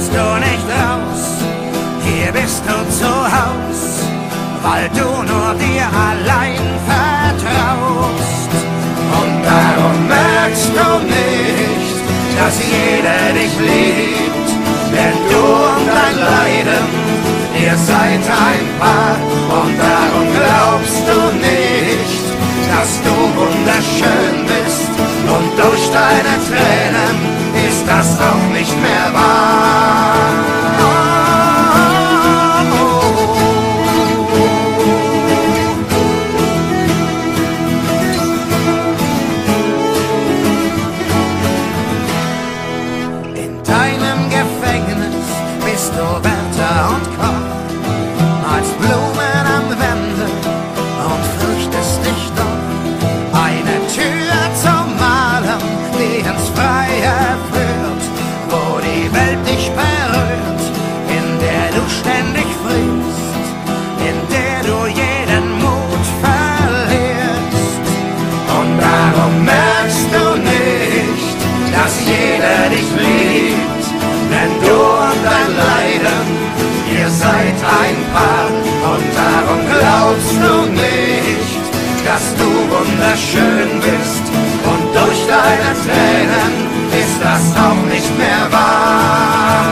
kannst du nicht raus, hier bist du zu Haus, weil du nur dir allein vertraust. Und darum merkst du nicht, dass jeder dich liebt, denn du und dein Leiden, ihr seid ein Paar. Und darum glaubst du nicht, dass du wunderschön bist, und durch deine Tränen ist das auch nicht mehr wahr. In deinem Gefängnis bist du Wärter und Koch, malst Blumen an Wände und fürchtest dich doch. Eine Tür zum Malen, die ins Freie führt, wo die Welt dich berührt, in der du ständig frierst, in der du jeden Mut verlierst. Und darum merkst du nicht, dass jeder dich liebt, denn du und dein Leiden, ihr seid ein Paar. Und darum glaubst du nicht, dass du wunderschön bist, und durch deine Tränen ist das auch nicht mehr wahr.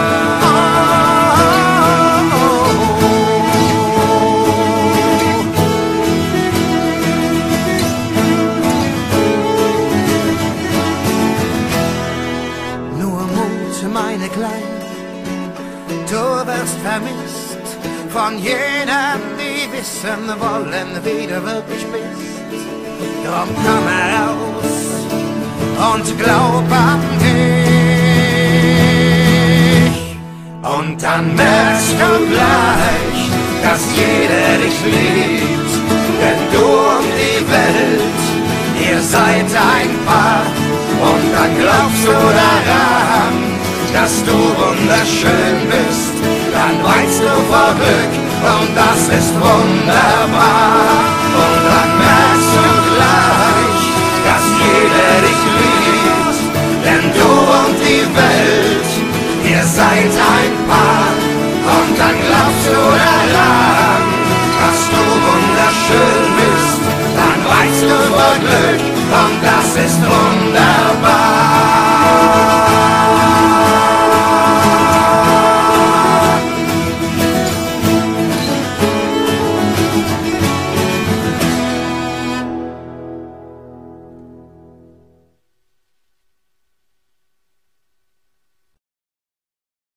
Nur Mut, meine Kleine, du wirst vermisst von jenen, die wissen wollen, wie du wirklich bist. Drum komm heraus und glaub an dich. Und dann merkst du gleich, dass jeder dich liebt, denn du und die Welt, ihr seid ein Paar. Und dann glaubst du daran, dass du wunderschön bist, dann weinst du vor Glück, und das ist wunderbar. Und dann merkst du gleich, dass jeder dich